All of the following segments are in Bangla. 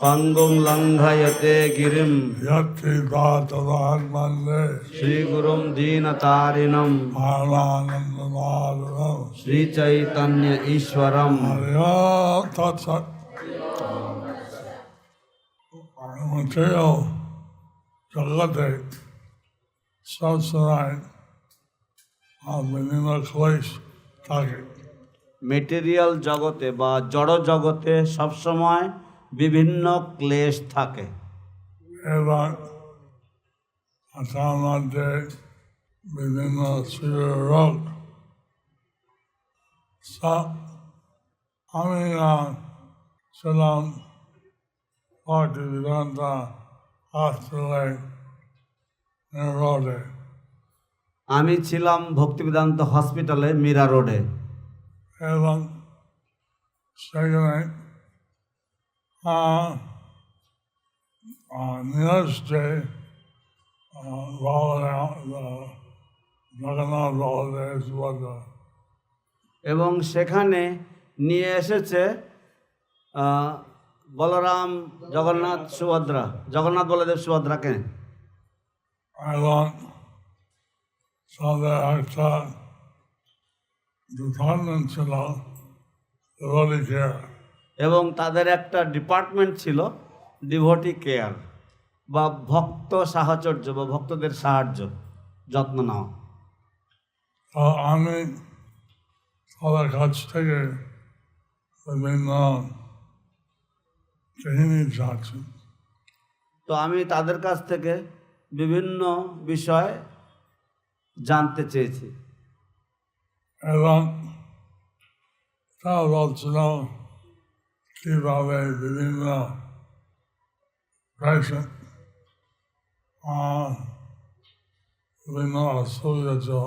পঙ্গুং লঙ্ঘয়তে গিরিম यत्ति दातवान्मन्दे শ্রীগুরুম দীনতারিণম आनन्दनादनम् শ্রীচৈতন্য ঈশ্বরম। हरिया तत्सत् material जगते सब समय বিভিন্ন ক্লেশ থাকে। মেটেরিয়াল জগতে বা জড় জগতে সবসময় বিভিন্ন ক্লেশ থাকে এবং তার মধ্যে বিভিন্ন শরীরের রোগ। আমি ছিলাম ভক্তিবেদান্তা হসপিটালে রোডে। আমি ছিলাম ভক্তিবেদান্ত হসপিটালে মীরা রোডে এবং সেখানে news day জগন্নাথ বলদেব সুভদ্রা এবং সেখানে নিয়ে এসেছে বলরাম জগন্নাথ সুভদ্রা, জগন্নাথ বলদেব সুভদ্রাকে। এবং তাদের একটা ডিপার্টমেন্ট ছিল ডিভোটি কেয়ার। এবং তাদের একটা ডিপার্টমেন্ট ছিল ডিভোটি কেয়ার বা ভক্ত সাহচর্য বা ভক্তদের সাহায্য যত্ন নেওয়া। তো আমি তাদের কাছ থেকে বিভিন্ন কাহিনী জানছি। তো আমি তাদের কাছ থেকে বিভিন্ন বিষয় জানতে চেয়েছি এবং তারা বলছিল কীভাবে বিভিন্ন পেশেন্ট বিভিন্ন অসুবিধা ছিল।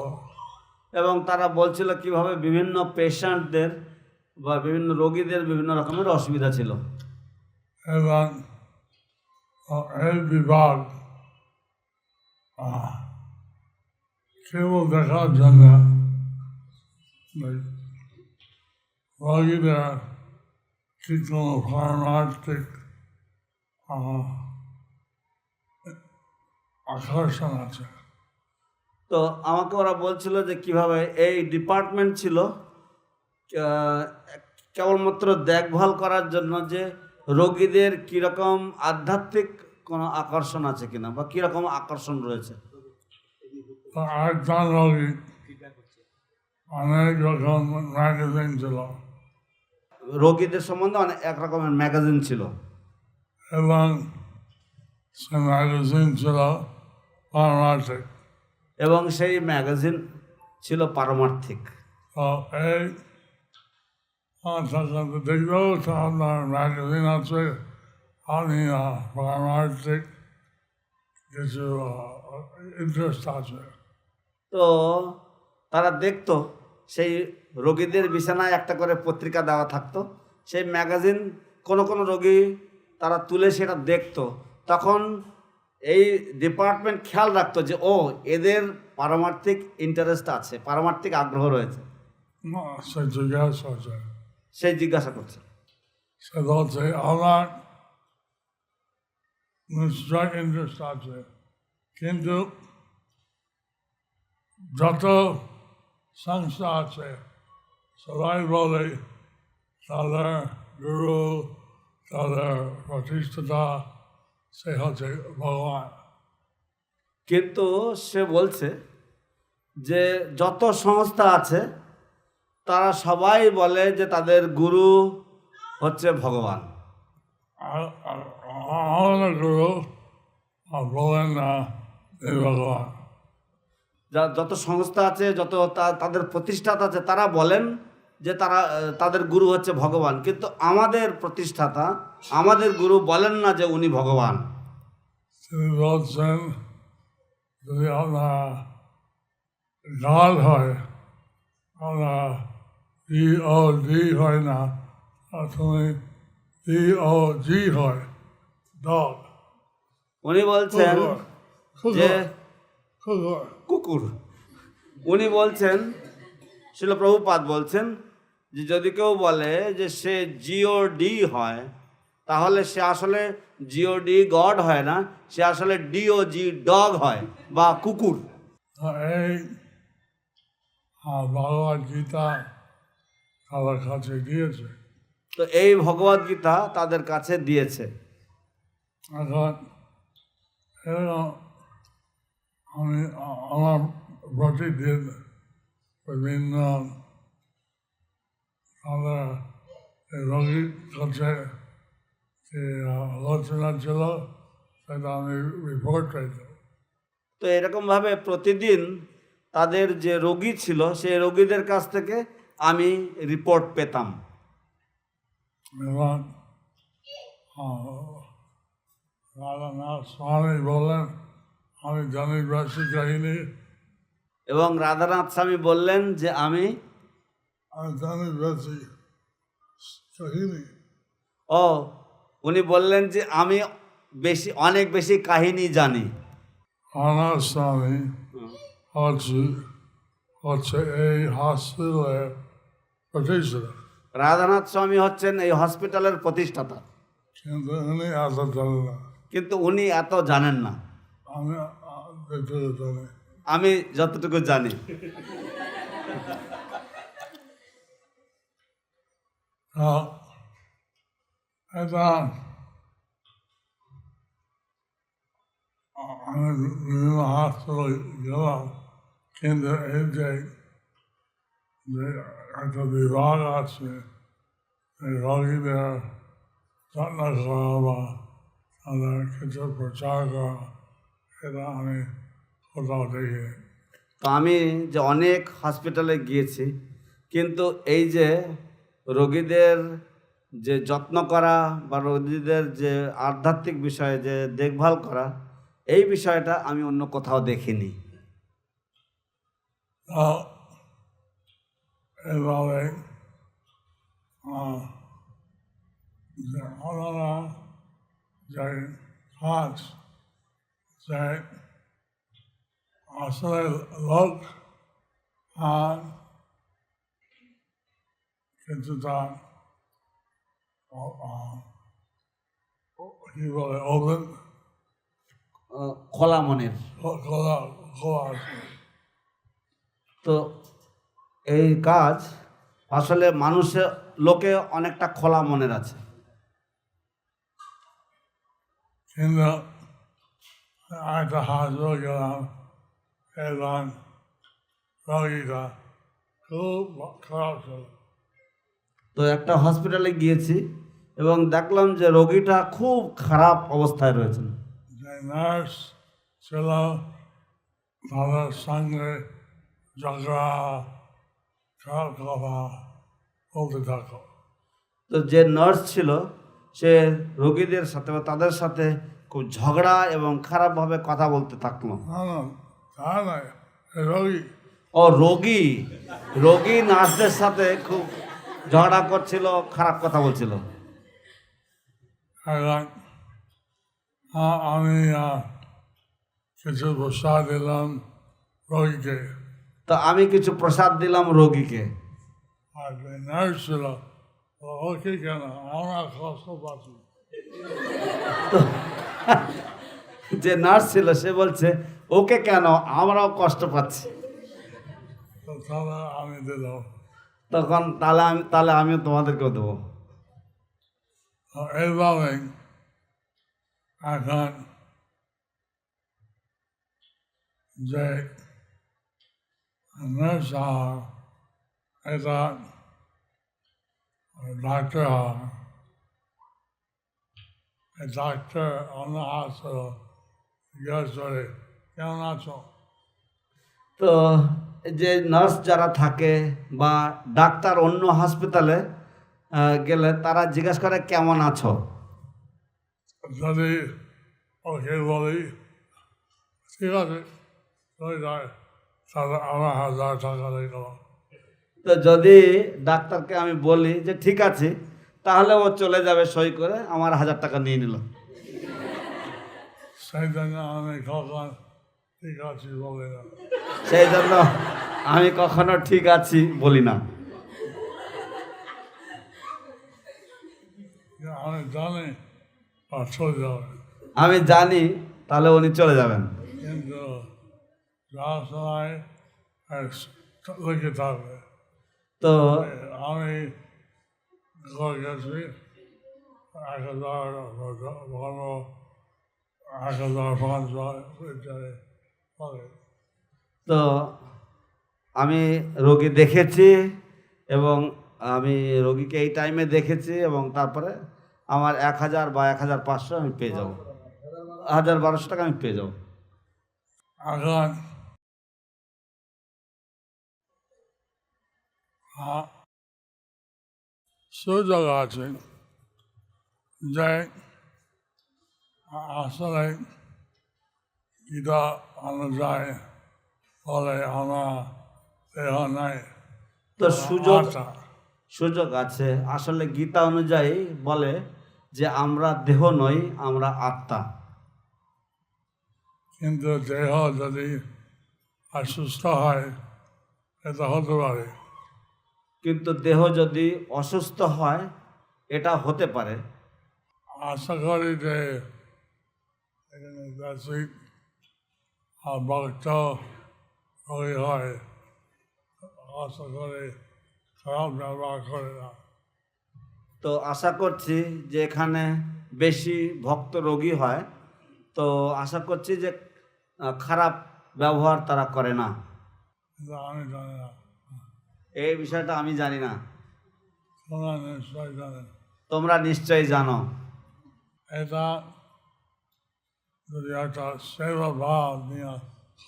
এবং তারা বলছিল কিভাবে বিভিন্ন পেশেন্টদের বা বিভিন্ন রোগীদের বিভিন্ন রকমের অসুবিধা ছিল। এবং এই বিভাগ কেবল দেখার জন্য রোগীদের কি কোনো ফার্মাটিক আকর্ষণ আছে। তো আমাকে ওরা বলছিল যে কিভাবে এই ডিপার্টমেন্ট ছিল কেবলমাত্র দেখভাল করার জন্য যে রোগীদের কীরকম আধ্যাত্মিক কোনো আকর্ষণ আছে কিনা বা কীরকম আকর্ষণ রয়েছে। একজন রোগী অনেক রকম ম্যাগাজিন ছিল রোগীদের সম্বন্ধে অনেক এক রকমের ম্যাগাজিন ছিল এবং সে ম্যাগাজিন ছিল পারমার্থিক। এবং সেই ম্যাগাজিন ছিল পারমার্থিক। তো এই দেখলেও তো আপনার ম্যাগাজিন আছে, আপনি পারমার্থিক কিছু ইন্টারেস্ট আছে। তো তারা দেখতো সেই রোগীদের বিছানায় একটা করে পত্রিকা দেওয়া থাকতো, সেই ম্যাগাজিন কোনো কোনো রোগী তারা তুলে সেটা দেখতো। তখন এই ডিপার্টমেন্ট খেয়াল রাখতো যে ও এদের পারমার্থিক ইন্টারেস্ট আছে, পারমার্থিক আগ্রহ রয়েছে। সে জিজ্ঞাসা আছে, সেই জিজ্ঞাসা করছে, সে বলছে আমার নিশ্চয় ইন্টারেস্ট আছে, কিন্তু যত সংস্থা আছে সবাই বলে তাদের গুরু, তাদের প্রতিষ্ঠাতা সে হচ্ছে ভগবান। কিন্তু সে বলছে যে যত সংস্থা আছে তারা সবাই বলে যে তাদের গুরু হচ্ছে ভগবান। আমাদের গুরু বলেন না এই ভগবান। যত সংস্থা আছে, যত তাদের প্রতিষ্ঠাতা আছে তারা বলেন যে তাদের গুরু হচ্ছে ভগবান, কিন্তু আমাদের প্রতিষ্ঠাতা, আমাদের গুরু বলেন না যে উনি ভগবান। তিনি বলছেন যদি আপনার গাল হয়, আপনার EOD হয় না, তুমি EOG হয়, ডগ। উনি বলছেন যে কুকুর। উনি বলছেন, শিল প্রভুপাদ বলছেন যে যদি কেউ বলে যে সে GOD হয় তাহলে সে আসলে জিওডি গড হয় না, সে আসলে ডিওজি ডগ হয় বা কুকুর। এই ভগবদ গীতা তাদের কাছে দিয়েছে। তো এই ভগবদ গীতা তাদের কাছে দিয়েছে। এখন এরকম আমি আমার প্রতিদিন বিভিন্ন তাদের রোগীর কাছে যে আলোচনা ছিল সেটা আমি রিপোর্ট পেতাম। তো এরকমভাবে প্রতিদিন তাদের যে রোগী ছিল সেই রোগীদের কাছ থেকে আমি রিপোর্ট পেতাম। এবং রাধানাথ স্বামী বললেন আমি জানি বেশি কাহিনী, এবং রাধানাথ স্বামী বললেন যে আমি জানি বেশি কাহিনী। উনি বললেন যে আমি অনেক বেশি কাহিনী জানি। রাধানাথ স্বামী হচ্ছে এই হসপিটালের প্রতিষ্ঠাতা, রাধানাথ স্বামী হচ্ছেন এই হসপিটালের প্রতিষ্ঠাতা, কিন্তু উনি এত জানেন না। কিন্তু উনি এত জানেন না। আমি যেটুকু জানি, আমি যতটুকু জানি। এটা আমি বিভিন্ন হাসপাতালে গেলাম, কিন্তু এই যে একটা বিভাগ আছে এই রোগীদের যত্ন করা বা তাদের কিছু প্রচার করা, এটা আমি কোথাও দেখি। তো আমি যে অনেক হসপিটালে গিয়েছি, কিন্তু এই যে রোগীদের যে যত্ন করা বা রোগীদের যে আধ্যাত্মিক বিষয়ে যে দেখভাল করা, এই বিষয়টা আমি অন্য কোথাও দেখিনি। এভাবে যে ওনারা যে কাজ যে আসলে লোক কিছুটা কি বলে ওপেন খোলা মনের। খোলা খোলা আছে। তো এই কাজ আসলে লোকে অনেকটা খোলা মনের আছে, কিন্তু একটা হাসপাতাল গেলাম এবং রোগীটা খুব খারাপ ছিল। তো একটা হসপিটালে গিয়েছি এবং দেখলাম যে রোগীটা খুব খারাপ অবস্থায় রয়েছেন। যে নার্স ছিল তাদের সঙ্গে ঝগড়া খারাপ কথা বলতে থাকো। তো যে নার্স ছিল সে রোগীদের সাথে বা তাদের সাথে খুব ঝগড়া এবং খারাপভাবে কথা বলতে থাকলো। না না তা নয়, রোগী রোগী নার্সদের সাথে খুব ঝগড়া করছিল, খারাপ কথা বলছিল। এবং আমি কিছু প্রসাদ দিলাম রোগীকে, তো আমি কিছু প্রসাদ দিলাম রোগীকে। আর যে নার্স ছিল ওকে কেন আমরা কষ্ট পাচ্ছি। যে নার্স ছিল সে বলছে ওকে কেন, আমরাও কষ্ট পাচ্ছি। তো তাহলে আমি দিলাম। তখন তাহলে আমিও তোমাদেরকেও দেবো। এইভাবে এখন যে নার্স হয় এটা ডাক্তার হয়, ডাক্তার অন্য হাসপাতাল জিজ্ঞাসা করে কেমন আছো। তো যে নার্স যারা থাকে বা ডাক্তার অন্য হসপিটালে গেলে তারা জিজ্ঞাসা করে কেমন আছো। যদি ওকে বলি ঠিক আছে চলে যায়, তাহলে আমার 1000 টাকা দিয়ে গেলাম। তো যদি ডাক্তারকে আমি বলি যে ঠিক আছে, তাহলে ও চলে যাবে সই করে, আমার 1000 টাকা নিয়ে নিল। সেই জন্য আমি কখন ঠিক আছি বলি না। সেই জন্য আমি কখনো ঠিক আছি বলি না। আমি জানি আর চলে যাবে, আমি জানি তাহলে উনি চলে যাবেন, কিন্তু যাওয়ার সময় লিখে থাকবে তো আমি ঘর গেছি 1,000 ভালো 1,500 ইত্যাদি হবে। তো আমি রোগী দেখেছি এবং আমি রোগীকে এই টাইমে দেখেছি এবং তারপরে আমার 1,000 বা 1,500 আমি পেয়ে যাব, 1,000-1,200 টাকা আমি পেয়ে যাব। এখন সুযোগ আছে যে আসলে গীতা অনুযায়ী বলে আমরা দেহ নাই, তো সুযোগ আত্মা। সুযোগ আছে, আসলে গীতা অনুযায়ী বলে যে আমরা দেহ নই, আমরা আত্মা। কিন্তু দেহ যদি অসুস্থ হয় এটা হতে পারে। কিন্তু দেহ যদি অসুস্থ হয় এটা হতে পারে। আশা করি যে এখানে বেশি ভক্ত হয়, আশা করি খারাপ ব্যবহার করে না। তো আশা করছি যে এখানে বেশি ভক্ত রোগী হয়, তো আশা করছি যে খারাপ ব্যবহার তারা করে না। কিন্তু আমি জানি না, এই বিষয়টা আমি জানি না, তোমরা নিশ্চয় জানেন। তোমরা নিশ্চয়ই জানো। এটা যদি একটা সেবা ভাব নিয়ে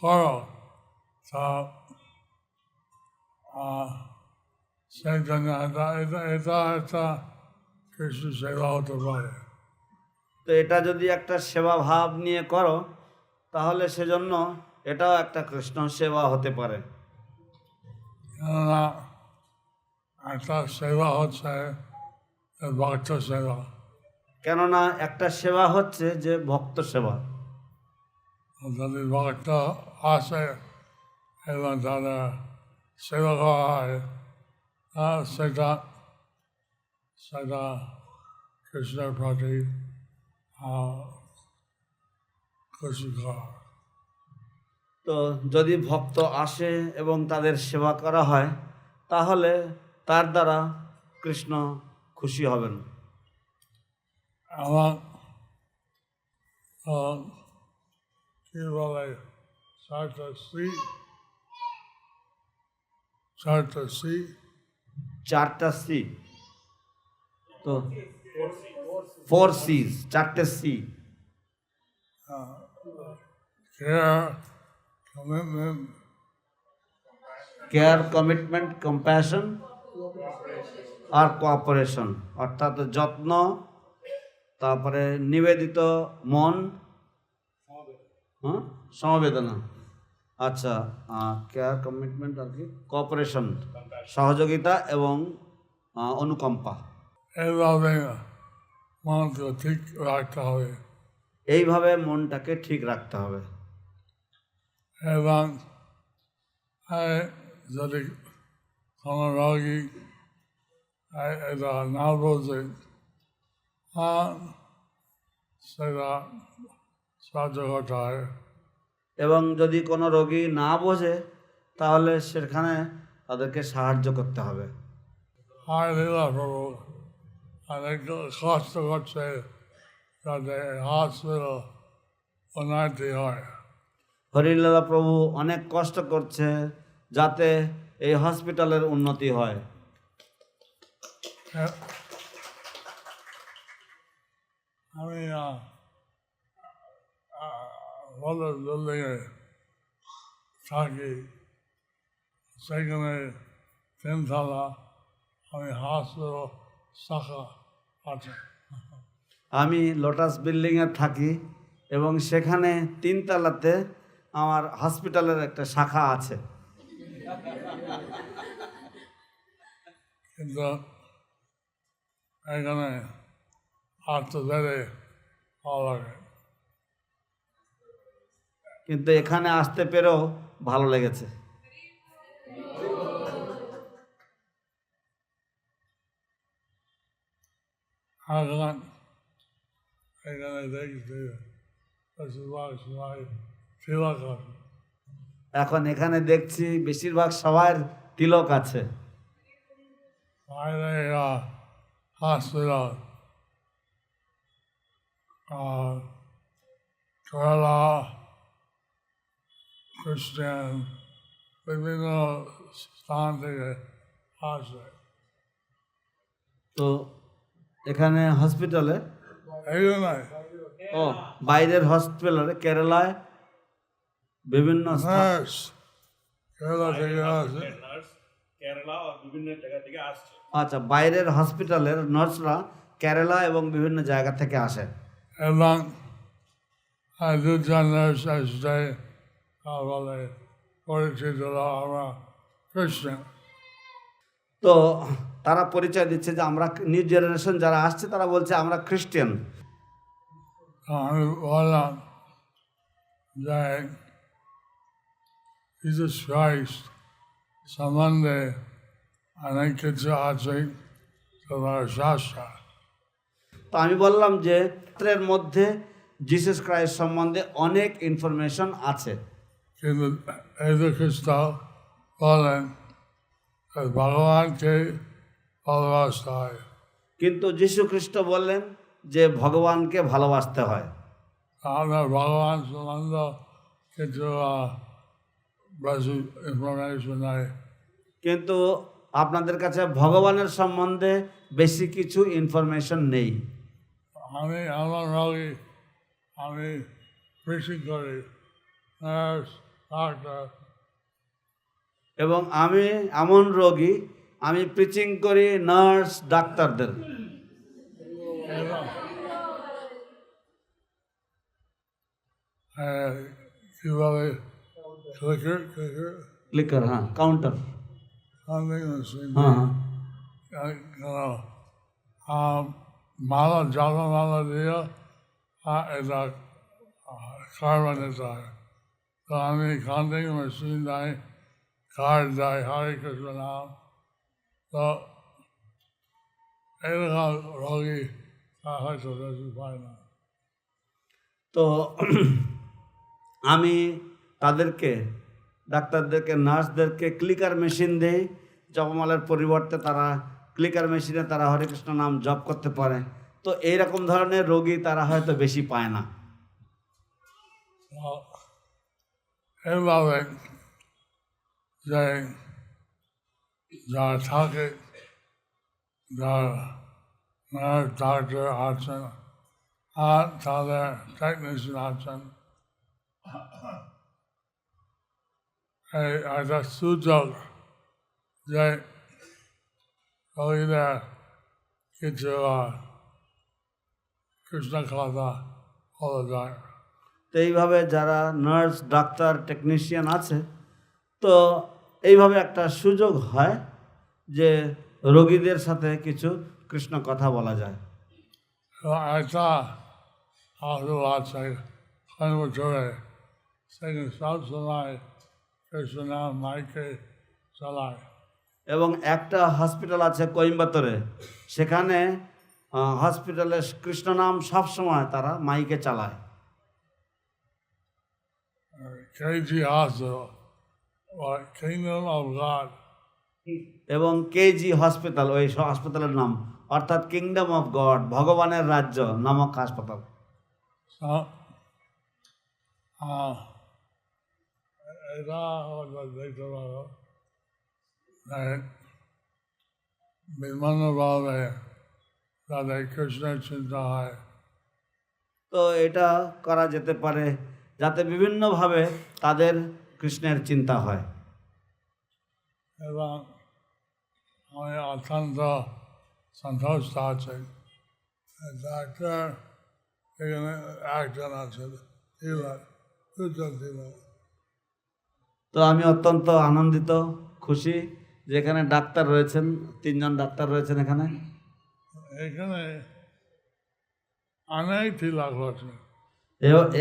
করো তা সেই জন্য এটা একটা কিছু সেবা হতে পারে। তো এটা যদি একটা সেবা ভাব নিয়ে করো তাহলে সেজন্য এটাও একটা কৃষ্ণ সেবা হতে পারে। কেননা একটা সেবা হচ্ছে ভক্ত সেবা। কেননা একটা সেবা হচ্ছে যে ভক্ত সেবা। যদি ভক্ত আসে এবং তাদের সেবা করা হয় সেটা সেটা কৃষ্ণের প্রতি খুশি করা। তো যদি ভক্ত আসে এবং তাদের সেবা করা হয় তাহলে তার দ্বারা কৃষ্ণ খুশি হবেন। আমার কি বলে চারটা সি, তো 4 C's, 4টে C. care, commitment, care, commitment, compassion আর কোঅপারেশন, অর্থাৎ যত্ন, তারপরে নিবেদিত মন, সমবেদনা। আচ্ছা, কেয়ার, কমিটমেন্ট আর কি, কোঅপারেশন, সহযোগিতা এবং অনুকম্পা। এইভাবে মনকে ঠিক রাখতে হবে। এইভাবে মনটাকে ঠিক রাখতে হবে। এবং যদি কোনো রোগী এটা না বোঝে সেটা সাহায্য করতে হয়। এবং যদি কোনো রোগী না বোঝে তাহলে সেখানে তাদেরকে সাহায্য করতে হবে। আর লীলা প্রভু অনেক কষ্ট করছে যাতে হসপিটাল উন্নতি হয়। হরিলালা প্রভু অনেক কষ্ট করছে যাতে এই হসপিটালের উন্নতি হয়। আমি ভালো বিল্ডিংয়ে থাকি, সেখানে 3 তলা আমি হসপিটাল শাখা আছে। আমি লোটাস বিল্ডিংয়ে থাকি এবং সেখানে 3 তলাতে আমার হসপিটালের একটা শাখা আছে। কিন্তু এখানে আসতে পেরে ভালো লাগে। কিন্তু এখানে আসতে পেরেও ভালো লেগেছে। এখন এখানে দেখছি বেশিরভাগ সময় তিলক আছে। এখন এখানে দেখছি বেশিরভাগ সবার তিলক আছে। বাইরে হসপিটাল কেরালা খ্রিস্টান বিভিন্ন স্থান থেকে আসে। তো এখানে হসপিটালে এই জন্যই ও বাইরের হসপিটালে কেরালায় বিভিন্ন নার্স কেরালা থেকে আসে। আচ্ছা, বাইরের হসপিটালের নার্সরা কেরালা এবং বিভিন্ন জায়গা থেকে আসে। এবং দুজন নার্স আসছে বলে পরিচিত আমরা খ্রিস্টান। তো তারা পরিচয় দিচ্ছে যে আমরা নিউ জেনারেশন যারা আসছে তারা বলছে আমরা খ্রিস্টান। আমি বললাম যে জিসাস ক্রাইস্ট সম্বন্ধে অনেক কিছু আছে তোমার শাস্ত্র। তো আমি বললাম যে শাস্ত্রের মধ্যে জিসাস ক্রাইস্ট সম্বন্ধে অনেক ইনফরমেশন আছে, কিন্তু যীশু খ্রিস্ট বলেন ভগবানকে ভালোবাসতে হয়। কিন্তু যীশু খ্রিস্ট বললেন যে ভগবানকে ভালোবাসতে হয়। আমরা ভগবান সম্বন্ধ কিছু বেশি ইনফরমেশন নাই। কিন্তু আপনাদের কাছে ভগবানের সম্বন্ধে বেশি কিছু ইনফরমেশন নেই। আমি আমার রোগী আমি কৃষি করি, নার্স ডাক্তার এবং আমি এমন রোগী, আমি প্রিচিং করি নার্স ডাক্তারদের। এবং কীভাবে ক্লিকার, হ্যাঁ, কাউন্টার, হ্যাঁ হ্যাঁ। মালা জলমালা দিয়ে এটা খাবার নিতে হয়। তো আমি কাউন্টিং মেশিন দেয়, কার্ড দেয়, হরে কৃষ্ণ নাম। তো এরকম রোগী হয়তো বেশি পায় না। তো আমি তাদেরকে, ডাক্তারদেরকে, নার্সদেরকে ক্লিকার মেশিন দেই। জপমালার পরিবর্তে তারা ক্লিকার মেশিনে তারা হরে কৃষ্ণ নাম জপ করতে পারে। তো এইরকম ধরনের রোগী তারা হয়তো বেশি পায় না। এভাবে যে যারা থাকে, যারা নার্স ডাক্তার আছেন আর তাদের টেকনিশিয়ান আছেন, এই একটা সুযোগ যে রোগীদের কিছু কৃষ্ণ কথা বলা যায়। তো এইভাবে যারা নার্স ডাক্তার টেকনিশিয়ান আছে, তো এইভাবে একটা সুযোগ হয় যে রোগীদের সাথে কিছু কৃষ্ণ কথা বলা যায়। একটা হাসপাতাল আছে কোয়েম্বাটোরে, সেখানে সবসময় কৃষ্ণ নাম মাইকে চালায়। এবং একটা হসপিটাল আছে কোয়েম্বাটোরে, সেখানে হসপিটালে কৃষ্ণ নাম সবসময় তারা মাইকে চালায়। KG Hospital, or Kingdom of God. এবং কেজি হসপিটাল, ওই হাসপাতালের নাম অর্থাৎ কিংডম অফ গড, ভগবানের রাজ্য নামক হাসপাতাল। So, এটা দেখতে পারো বিভিন্নভাবে তাদের কৃষ্ণের চিন্তা হয়। তো এটা করা যেতে পারে যাতে বিভিন্নভাবে তাদের কৃষ্ণের চিন্তা হয়। এবং আমি অত্যন্ত সন্তুষ্ট আছি। ডাক্তার এখানে একজন আছে, দুজন ছিল। তো আমি অত্যন্ত আনন্দিত, খুশি যে এখানে ডাক্তার রয়েছেন, 3জন ডাক্তার রয়েছেন এখানে। এখানে অনেক তিলক আছে।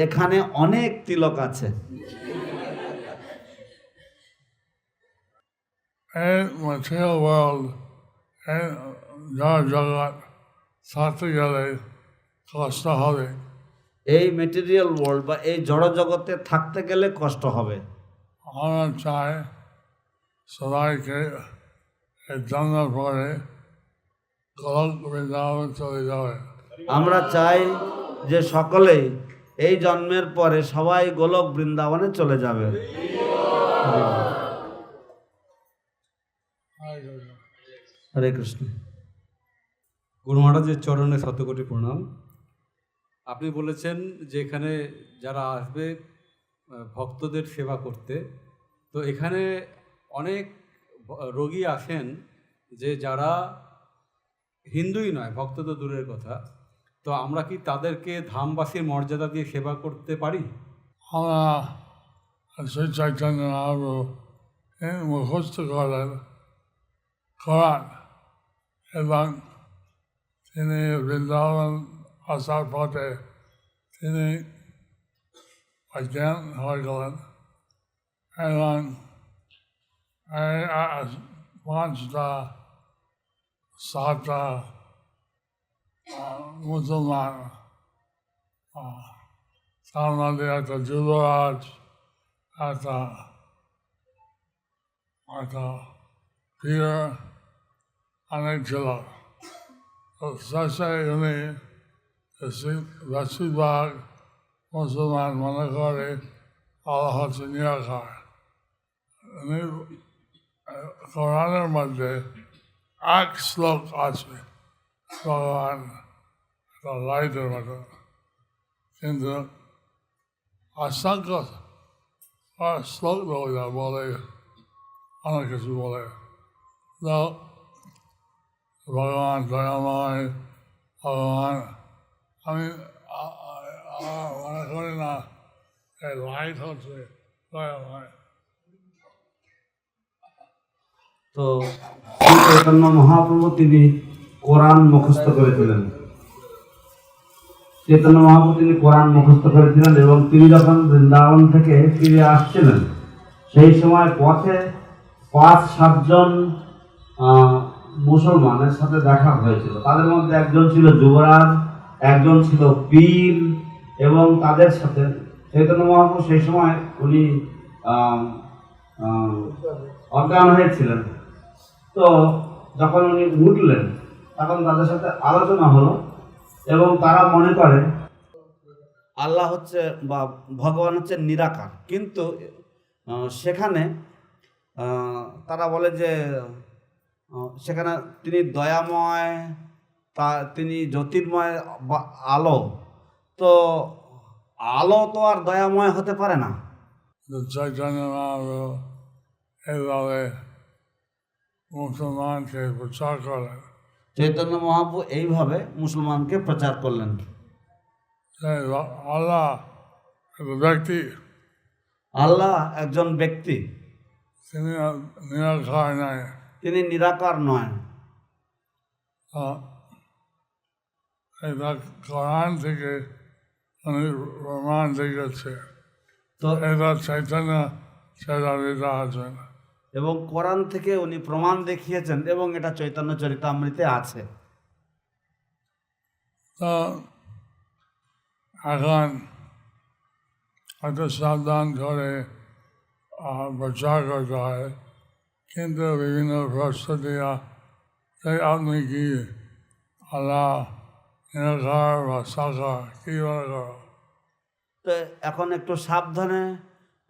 এখানে অনেক তিলক আছে। এই material world, এই জগৎ থাকতে গেলে কষ্ট হবে। এই মেটেরিয়াল ওয়ার্ল্ড বা এই জড় জগতে থাকতে গেলে কষ্ট হবে। আমরা চাই সবাইকে এই জন্ম পরে গোলক বৃন্দাবন চলে যাবে। আমরা চাই যে সকলেই এই জন্মের পরে সবাই গোলক বৃন্দাবনে চলে যাবে। হরে কৃষ্ণ। গুরু মহারাজের চরণে শতকোটি প্রণাম। আপনি বলেছেন যে এখানে যারা আসবে ভক্তদের সেবা করতে, তো এখানে অনেক রোগী আসেন যে যারা হিন্দুই নয়, ভক্ত তো দূরের কথা, তো আমরা কি তাদেরকে ধামবাসীর মর্যাদা দিয়ে সেবা করতে পারি? আমরা শ্রী চৈতন্য মহাপ্রভু মুখস্থ করেন কোরআন এবং তিনি বৃন্দাবন আসার পথে তিনি অজ্ঞান হয়ে গেলেন এবং পাঁচটা সাতটা মুসলমান, তার মধ্যে একটা যুবরাজ, একটা পীর অনেক ছিল। তো শেষে উনি বেশিরভাগ মুসলমান মনে করে আল্লাহ হচ্ছে নিরাকার। উনি কোরআনের মধ্যে এক শ্লোক আছে ভগবান একটা লাইটের মতো, কিন্তু অসংখ্য শ্লোক বলে অনেক কিছু বলে। তো ভগবান দয়াময়, ভগবান আমি মনে করি না এই লাইট হচ্ছে দয়াময়। তো শ্রী চৈতন্য মহাপ্রভু তিনি কোরআন মুখস্থ করেছিলেন। চৈতন্য মহাপ্রভু তিনি কোরআন মুখস্থ করেছিলেন এবং তিনি যখন বৃন্দাবন থেকে ফিরে আসছিলেন সেই সময় পথে 5-7 জন মুসলমানের সাথে দেখা হয়েছিল। তাদের মধ্যে একজন ছিল যুবরাজ, একজন ছিল পীর, এবং তাদের সাথে চৈতন্য মহাপ্রভু সেই সময় উনি অজ্ঞান হয়েছিলেন। তো যখন উনি উঠলেন তখন তাদের সাথে আলোচনা হলো এবং তারা মনে করে আল্লাহ হচ্ছে বা ভগবান হচ্ছে নিরাকার, কিন্তু সেখানে তারা বলে যে সেখানে তিনি দয়াময়, তিনি জ্যোতির্ময় বা আলো। তো আলো তো আর দয়াময় হতে পারে না। চৈতন্য মহাপ্রভু এইভাবে মুসলমানকে প্রচার করেন। চৈতন্য মহাপ্রভু এইভাবে মুসলমানকে প্রচার করলেন। আল্লাহ ব্যক্তি, আল্লাহ একজন ব্যক্তি, তিনি নিরাকার নয়। তিনি নিরাকার নয়। এটা কোরআন থেকে উনি প্রমাণ দিয়েছে। তো এটা চৈতন্য চরিতামৃতে আছে। এবং কোরআন থেকে উনি প্রমাণ দেখিয়েছেন এবং এটা চৈতন্য চরিতামৃতে আছে। তো এখন হয়তো সাবধান করে প্রচার করতে হয়, কিন্তু বিভিন্ন প্রশ্ন দেওয়া তাই আপনি কি আল্লাহ নিরাকার বা সাকার কী মনে করো? তো এখন একটু সাবধানে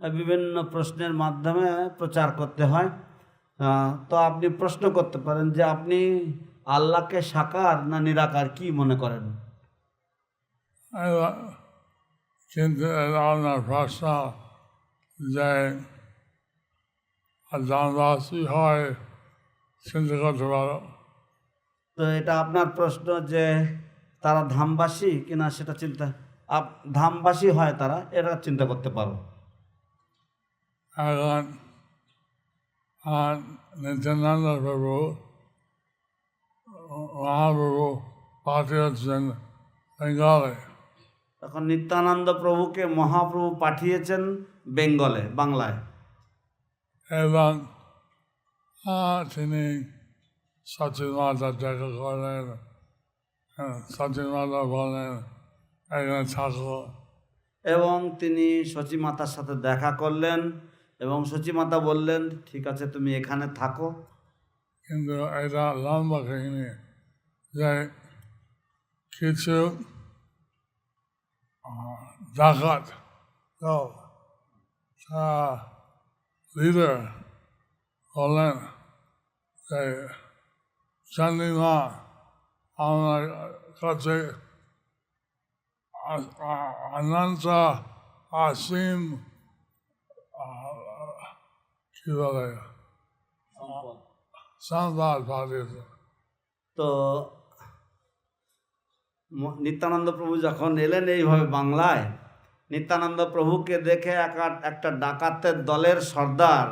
বিভিন্ন প্রশ্নের মাধ্যমে প্রচার করতে হয়। তো আপনি প্রশ্ন করতে পারেন যে আপনি আল্লাহকে সাকার না নিরাকার কি মনে করেন? কিন্তু আপনার প্রশ্ন যে জানবাসী হয় চিন্তা করতে পারো। তো এটা আপনার প্রশ্ন যে তারা ধামবাসী কিনা সেটা ধামবাসী হয় তারা, এটা চিন্তা করতে পারো। এখন নিত্যানন্দ প্রভু মহাপ্রভু পাঠিয়েছেন বেঙ্গলে। তখন নিত্যানন্দ প্রভুকে মহাপ্রভু পাঠিয়েছেন বেঙ্গলে, বাংলায়, এবং তিনি সচিন মাতা দেখা করেন সচিমাতা বলেন এখানে থাকো। এবং তিনি সচিমাতার সাথে দেখা করলেন এবং সচিমাতা বললেন ঠিক আছে তুমি এখানে থাকো। কিন্তু এটা লম্বা কাহিনী যে কিছু ডাকাত দল লিডার বললেন যে চন্দ্রিমা আমার কাছে অনন্ত অসীম কি বলে সম্পদ পাঠিয়েছে। তো নিত্যানন্দ প্রভু যখন এলেন এইভাবে বাংলায়, নিত্যানন্দ প্রভুকে দেখে একটা ডাকাতের দলের সর্দার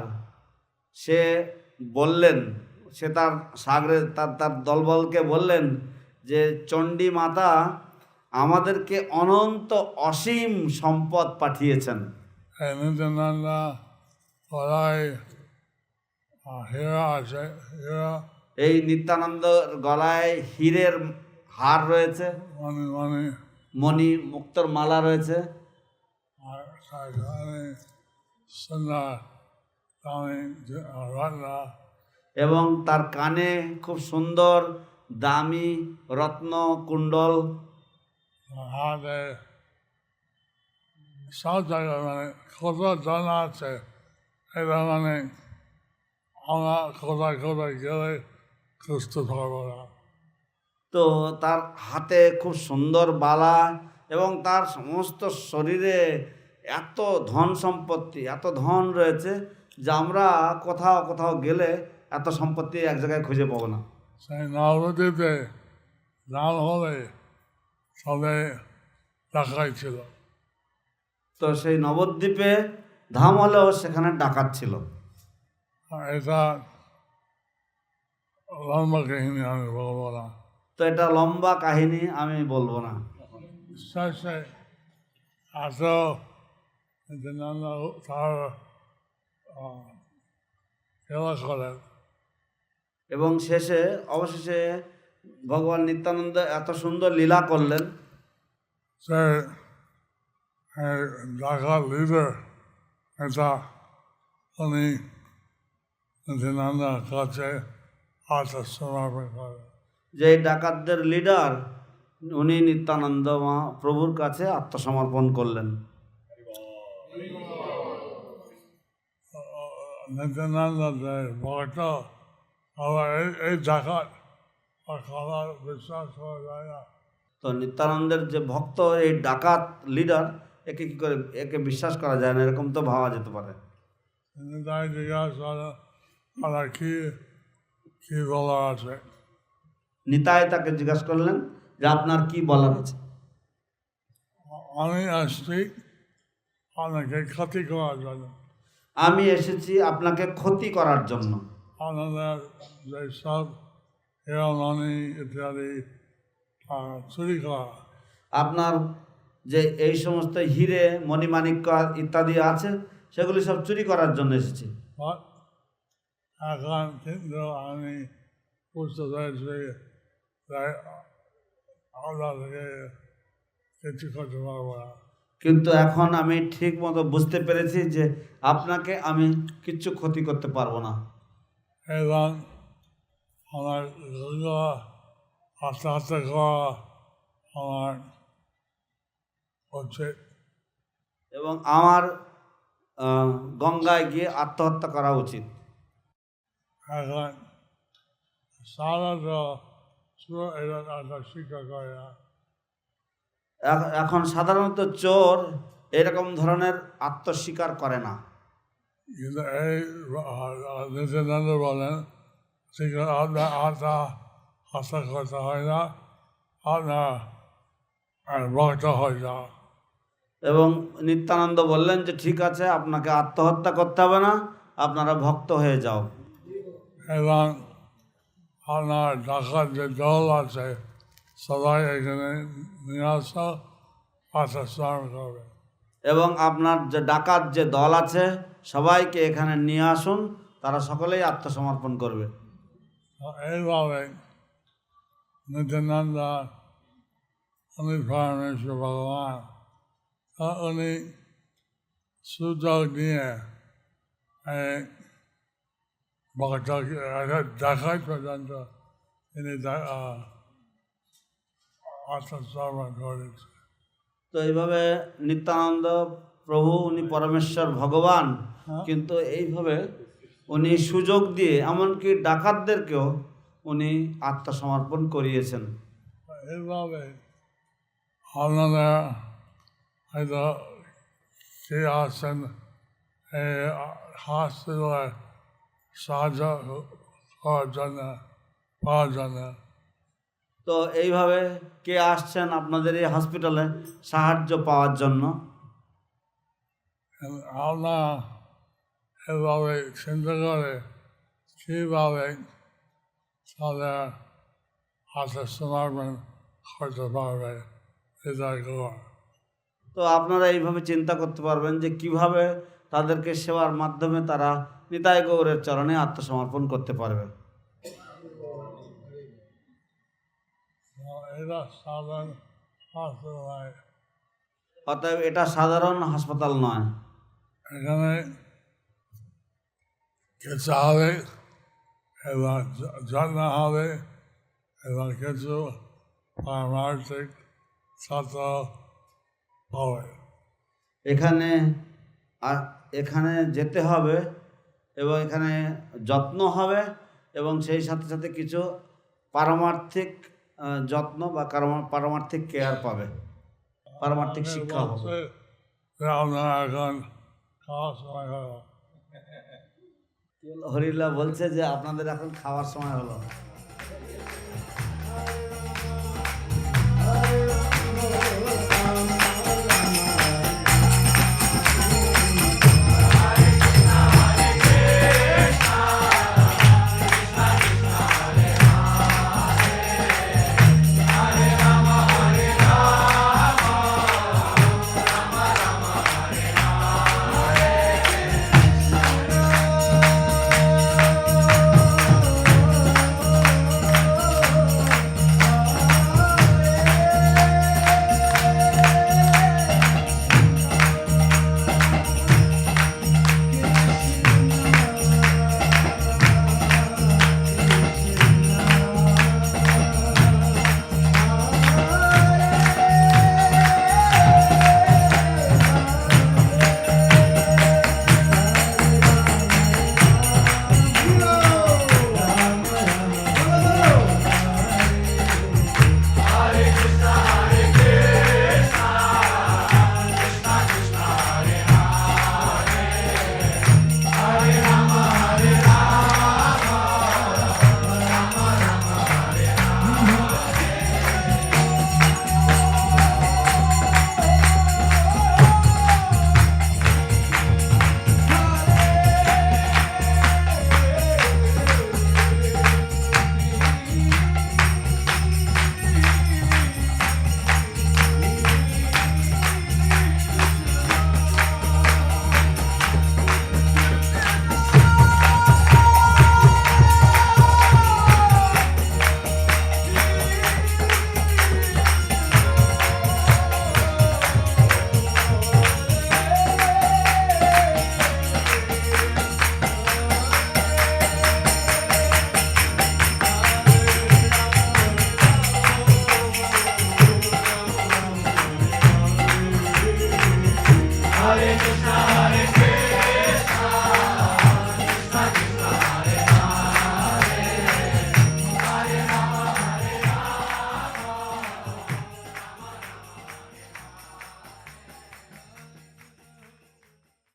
সে বললেন, সে তার সাগরে তার দলবলকে বললেন যে চণ্ডী মাতা আমাদেরকে অনন্ত অসীম সম্পদ পাঠিয়েছেন। নিত্যানন্দ গলায় হীরা আছে, হীরা এই নিত্যানন্দর গলায় হীরের হার রয়েছে, মানে মানে মণি মুক্তোর মালা রয়েছে, আর সাইডে সুন্দর দামি রত্ন এবং তার কানে খুব সুন্দর দামি রত্ন কুণ্ডল, হাতে সব জায়গায় মানে কত জন আছে এটা মানে আমরা কোথায় কোথায় গেলে খুঁজতে পারবো না। তো তার হাতে খুব সুন্দর বালা এবং তার সমস্ত শরীরে এত ধন সম্পত্তি, এত ধন রয়েছে যে আমরা কোথাও কোথাও গেলে এত সম্পত্তি এক জায়গায় খুঁজে পাবো না। সেই নবদ্বীপে নাম হলে সবে ডাকাই ছিল। তো সেই নবদ্বীপে ধাম হলেও সেখানে ডাকাত ছিল। এটা লম্বা কাহিনী আমি বলবো না। তো এটা লম্বা কাহিনী আমি বলবো না। শেষে এত নিত্যানন্দ তার খেলা করেন এবং শেষে অবশেষে ভগবান নিত্যানন্দ এত সুন্দর লীলা করলেন যে ডাকাত লিডার এটা উনি নিত্যানন্দের কাছে আত্মসমর্পণ করেন। যে এই ডাকাতদের লিডার উনি নিত্যানন্দ প্রভুর কাছে আত্মসমর্পণ করলেন। নিত্যানন্দ যে ভক্ত আবার এই ডাকাত আর কথা বিশ্বাস করা যায় না। তো নিত্যানন্দের যে ভক্ত এই ডাকাত লিডার একে কি করে একে বিশ্বাস করা যায় না, এরকম তো ভাবা যেতে পারে। কিন্তু তাই জিজ্ঞাসা করে আর কি কি বলার আছে। নিতাই তাকে জিজ্ঞাসা করলেন যে আপনার কি বলার আছে। আমি আসছি আপনাকে ক্ষতি করার জন্য, আমি এসেছি আপনাকে ক্ষতি করার জন্য। আপনাদের যে সব হিরোমণি ইত্যাদি চুরি করা, আপনার যে এই সমস্ত হিরে মণিমাণিক্য ইত্যাদি আছে সেগুলি সব চুরি করার জন্য এসেছি। but এখন কিন্তু আমি বুঝতে পেরেছি যে আপনাদেরকে কিছু করতে পারবো না। কিন্তু এখন আমি ঠিক মতো বুঝতে পেরেছি যে আপনাকে আমি কিচ্ছু ক্ষতি করতে পারবো না। এবং আমার আত্মহত্যা করা আমার হচ্ছে এবং আমার গঙ্গায় গিয়ে আত্মহত্যা করা উচিত। এখন সারা পুরো এটা স্বীকার করে না। এখন সাধারণত চোর এরকম ধরনের আত্মস্বীকার করে না। কিন্তু এই নিত্যানন্দ বলেন ঠিক আছে, আপনার আশা করতে হয় না, আপনার ভক্ত হয়ে যাও। এবং নিত্যানন্দ বললেন যে ঠিক আছে আপনাকে আত্মহত্যা করতে হবে না, আপনারা ভক্ত হয়ে যাও। এবং আপনার ডাকাত যে দল আছে সবাই এখানে নিয়ে আসা আত্মসমর্পণ করবে। এবং আপনার যে ডাকাত যে দল আছে সবাইকে এখানে নিয়ে আসুন, তারা সকলেই আত্মসমর্পণ করবে। এইভাবে নিত্যানন্দ উনি পরমেশ্বর ভগবান, উনি সুযোগ নিয়ে ভক্তকে দেখাই পর্যন্ত তিনি আত্মসমর্পণ করেছে। তো এইভাবে নিত্যানন্দ প্রভু উনি পরমেশ্বর ভগবান, কিন্তু এইভাবে উনি সুযোগ দিয়ে এমনকি ডাকাতদেরকেও উনি আত্মসমর্পণ করিয়েছেন। এইভাবে আপনারা হয়তো কে আছেন এই হসপিটালে সাহায্য করার জন্য পাওয়ার জন্য, তো এইভাবে কে আসছেন আপনাদের এই হসপিটালে সাহায্য পাওয়ার জন্য? আমরা এভাবে চিন্তা করে কীভাবে তাদের আত্মসমর্পণ করতে পারবে হৃদয় গৌর। তো আপনারা এইভাবে চিন্তা করতে পারবেন যে কিভাবে তাদেরকে সেবার মাধ্যমে তারা নিতাই গৌরের চরণে আত্মসমর্পণ করতে পারবে। এটা সাধারণ হাসপাতাল, অতএব এটা সাধারণ হাসপাতাল নয়। এখানে কিছু হবে এবং যত্ন হবে এবং কিছু পারমার্থিক ছাত্র হবে। এখানে যেতে হবে এবং এখানে যত্ন হবে এবং সেই সাথে সাথে কিছু পারমার্থিক যত্ন বা পারমার্থিক কেয়ার পাবে, পারমার্থিক শিক্ষা হবে। আপনার এখন খাওয়ার সময় হলো। হরিলা বলছে যে আপনাদের এখন খাওয়ার সময় হলো।